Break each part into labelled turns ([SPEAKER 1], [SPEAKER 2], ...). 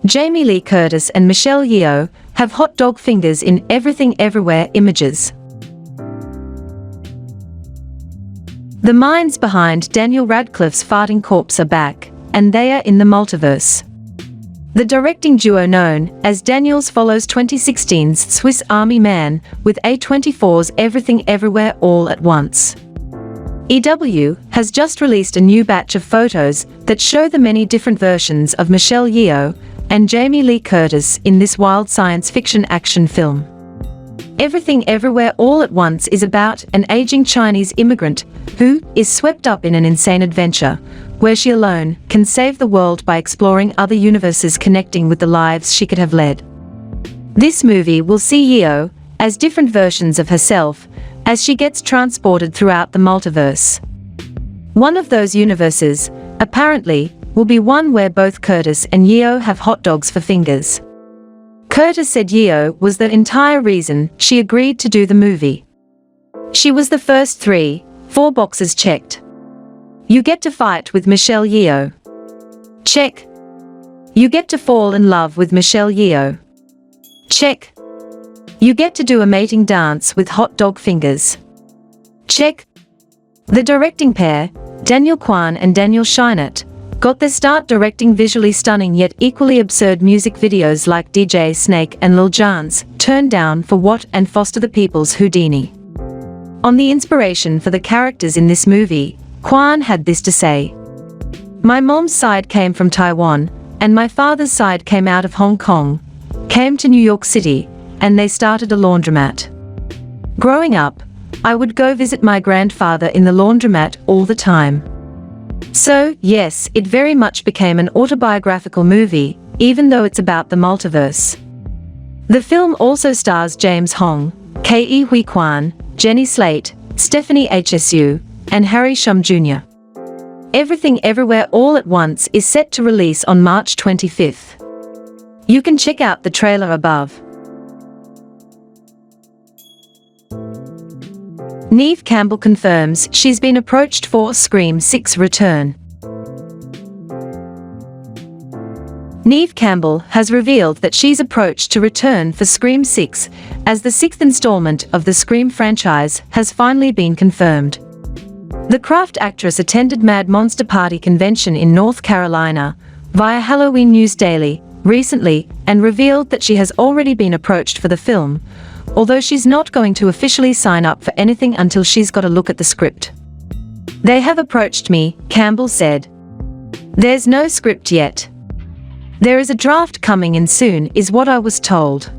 [SPEAKER 1] Jamie Lee Curtis and Michelle Yeoh have hot dog fingers in Everything Everywhere images. The minds behind Daniel Radcliffe's farting corpse are back, and they are in the multiverse. The directing duo known as Daniels follows 2016's Swiss Army Man with A24's Everything Everywhere All at Once. EW has just released a new batch of photos that show the many different versions of Michelle Yeoh and Jamie Lee Curtis in this wild science fiction action film. Everything Everywhere All at Once is about an aging Chinese immigrant who is swept up in an insane adventure, where she alone can save the world by exploring other universes connecting with the lives she could have led. This movie will see Yeoh as different versions of herself as she gets transported throughout the multiverse. One of those universes, apparently, will be one where both Curtis and Yeoh have hot dogs for fingers. Curtis said Yeoh was the entire reason she agreed to do the movie. She was the first 4 boxes checked. You get to fight with Michelle Yeoh. Check. You get to fall in love with Michelle Yeoh. Check. You get to do a mating dance with hot dog fingers. Check. The directing pair, Daniel Kwan and Daniel Scheinert, got their start directing visually stunning yet equally absurd music videos like DJ Snake and Lil Jon's Turn Down for What and Foster the People's Houdini. On the inspiration for the characters in this movie, Kwan had this to say: "My mom's side came from Taiwan, and my father's side came out of Hong Kong, came to New York City, and they started a laundromat. Growing up, I would go visit my grandfather in the laundromat all the time." So, yes, it very much became an autobiographical movie, even though it's about the multiverse. The film also stars James Hong, Ke Huy Quan, Jenny Slate, Stephanie Hsu, and Harry Shum Jr. Everything Everywhere All at Once is set to release on March 25th. You can check out the trailer above. Neve Campbell confirms she's been approached for Scream 6 return. Neve Campbell has revealed that she's approached to return for Scream 6, as the 6th installment of the Scream franchise has finally been confirmed. The Kraft actress attended Mad Monster Party convention in North Carolina via Halloween News Daily recently and revealed that she has already been approached for the film, although she's not going to officially sign up for anything until she's got a look at the script. "They have approached me," Campbell said. "There's no script yet. There is a draft coming in soon, is what I was told.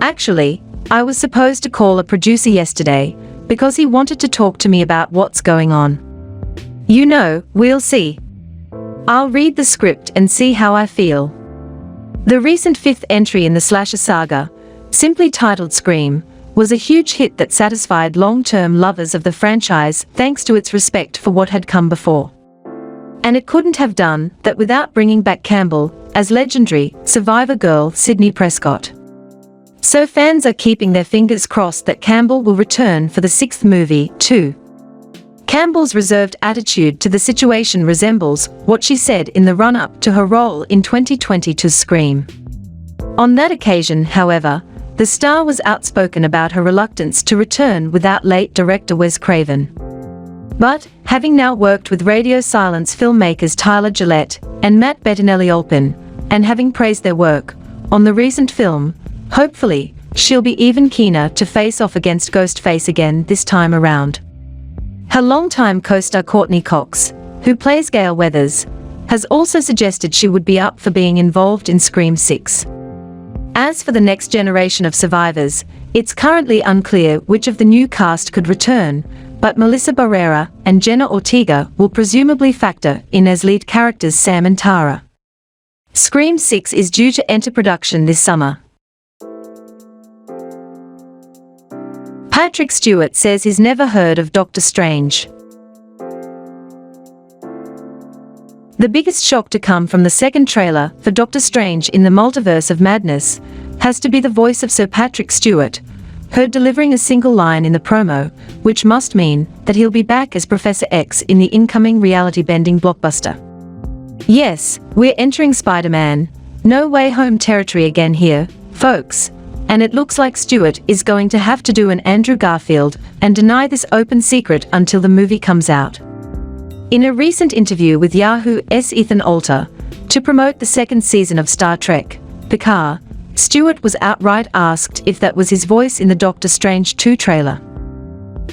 [SPEAKER 1] Actually, I was supposed to call a producer yesterday, because he wanted to talk to me about what's going on. You know, we'll see. I'll read the script and see how I feel." The recent 5th entry in the slasher saga, simply titled Scream, was a huge hit that satisfied long-term lovers of the franchise thanks to its respect for what had come before. And it couldn't have done that without bringing back Campbell as legendary Survivor girl Sydney Prescott. So fans are keeping their fingers crossed that Campbell will return for the 6th movie, too. Campbell's reserved attitude to the situation resembles what she said in the run-up to her role in 2022's Scream. On that occasion, however, the star was outspoken about her reluctance to return without late director Wes Craven. But, having now worked with radio silence filmmakers Tyler Gillette and Matt Bettinelli-Olpin, and having praised their work on the recent film, hopefully, she'll be even keener to face off against Ghostface again this time around. Her longtime co-star Courtney Cox, who plays Gale Weathers, has also suggested she would be up for being involved in Scream 6. As for the next generation of survivors, it's currently unclear which of the new cast could return, but Melissa Barrera and Jenna Ortega will presumably factor in as lead characters Sam and Tara. Scream 6 is due to enter production this summer. Patrick Stewart says he's never heard of Doctor Strange. The biggest shock to come from the second trailer for Doctor Strange in the Multiverse of Madness has to be the voice of Sir Patrick Stewart, heard delivering a single line in the promo, which must mean that he'll be back as Professor X in the incoming reality-bending blockbuster. Yes, we're entering Spider-Man, No way home territory again here, folks. And it looks like Stewart is going to have to do an Andrew Garfield and deny this open secret until the movie comes out. In a recent interview with Yahoo's Ethan Alter, to promote the second season of Star Trek, Picard, Stewart was outright asked if that was his voice in the Doctor Strange 2 trailer.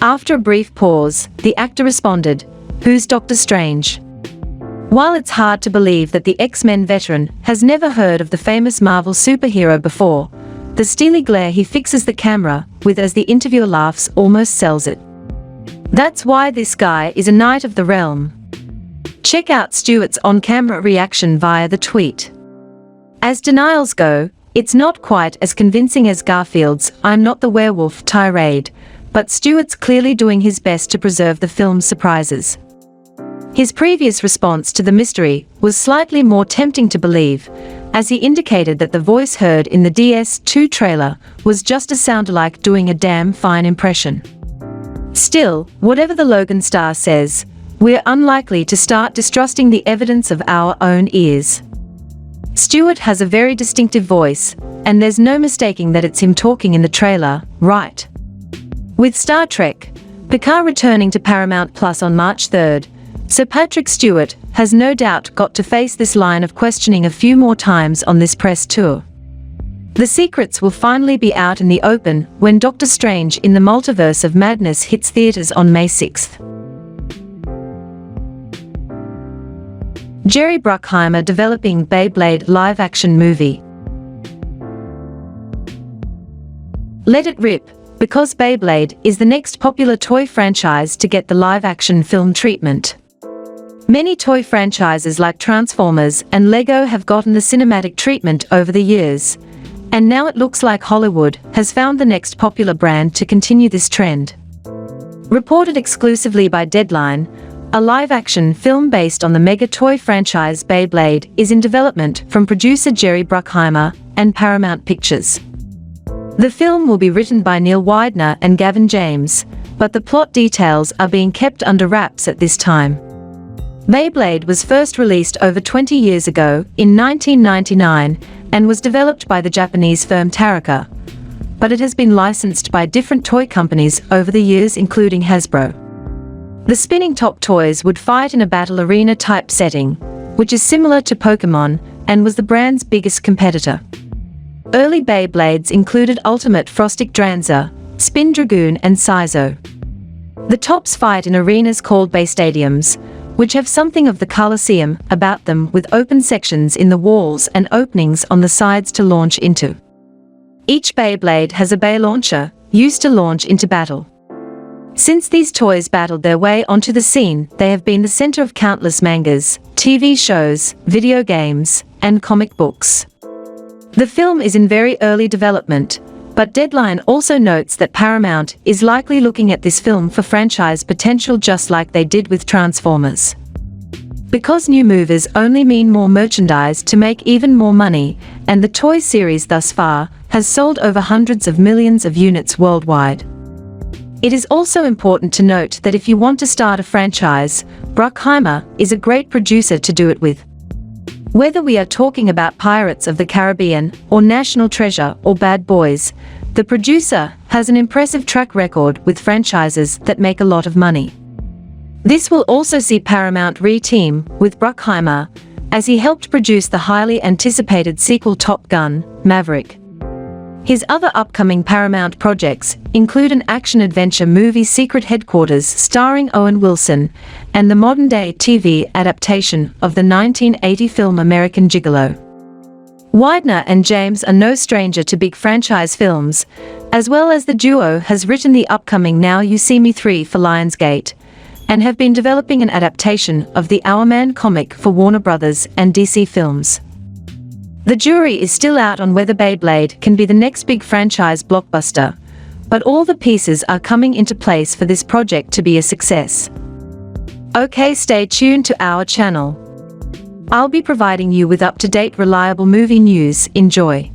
[SPEAKER 1] After a brief pause, the actor responded, "Who's Doctor Strange?" While it's hard to believe that the X-Men veteran has never heard of the famous Marvel superhero before, the steely glare he fixes the camera with as the interviewer laughs almost sells it. That's why this guy is a knight of the realm. Check out Stewart's on-camera reaction via the tweet. As denials go, it's not quite as convincing as Garfield's "I'm not the werewolf" tirade, but Stewart's clearly doing his best to preserve the film's surprises. His previous response to the mystery was slightly more tempting to believe, as he indicated that the voice heard in the DS2 trailer was just a soundalike doing a damn fine impression. Still, whatever the Logan star says, we're unlikely to start distrusting the evidence of our own ears. Stewart has a very distinctive voice, and there's no mistaking that it's him talking in the trailer, right? With Star Trek, Picard returning to Paramount Plus on March 3rd, Sir Patrick Stewart has no doubt got to face this line of questioning a few more times on this press tour. The secrets will finally be out in the open when Doctor Strange in the Multiverse of Madness hits theaters on May 6th. Jerry Bruckheimer developing Beyblade live-action movie. Let it rip, because Beyblade is the next popular toy franchise to get the live-action film treatment. Many toy franchises like Transformers and Lego have gotten the cinematic treatment over the years, and now it looks like Hollywood has found the next popular brand to continue this trend. Reported exclusively by Deadline, a live-action film based on the mega toy franchise Beyblade is in development from producer Jerry Bruckheimer and Paramount Pictures. The film will be written by Neil Widener and Gavin James, but the plot details are being kept under wraps at this time. Beyblade was first released over 20 years ago, in 1999, and was developed by the Japanese firm Taraka, but it has been licensed by different toy companies over the years including Hasbro. The spinning top toys would fight in a battle arena type setting, which is similar to Pokémon, and was the brand's biggest competitor. Early Beyblades included Ultimate Frostic Dranza, Spin Dragoon and Saizo. The tops fight in arenas called Bay Stadiums, which have something of the Colosseum about them with open sections in the walls and openings on the sides to launch into. Each Beyblade has a bay launcher, used to launch into battle. Since these toys battled their way onto the scene, they have been the center of countless mangas, TV shows, video games, and comic books. The film is in very early development, but Deadline also notes that Paramount is likely looking at this film for franchise potential just like they did with Transformers. Because new movies only mean more merchandise to make even more money, and the toy series thus far has sold over hundreds of millions of units worldwide. It is also important to note that if you want to start a franchise, Bruckheimer is a great producer to do it with. Whether we are talking about Pirates of the Caribbean, or National Treasure, or Bad Boys, the producer has an impressive track record with franchises that make a lot of money. This will also see Paramount re-team with Bruckheimer, as he helped produce the highly anticipated sequel Top Gun: Maverick. His other upcoming Paramount projects include an action-adventure movie Secret Headquarters starring Owen Wilson, and the modern-day TV adaptation of the 1980 film American Gigolo. Widener and James are no stranger to big franchise films, as well as the duo has written the upcoming Now You See Me 3 for Lionsgate, and have been developing an adaptation of the Hourman comic for Warner Brothers and DC Films. The jury is still out on whether Beyblade can be the next big franchise blockbuster, but all the pieces are coming into place for this project to be a success. Okay, stay tuned to our channel. I'll be providing you with up-to-date reliable movie news. Enjoy.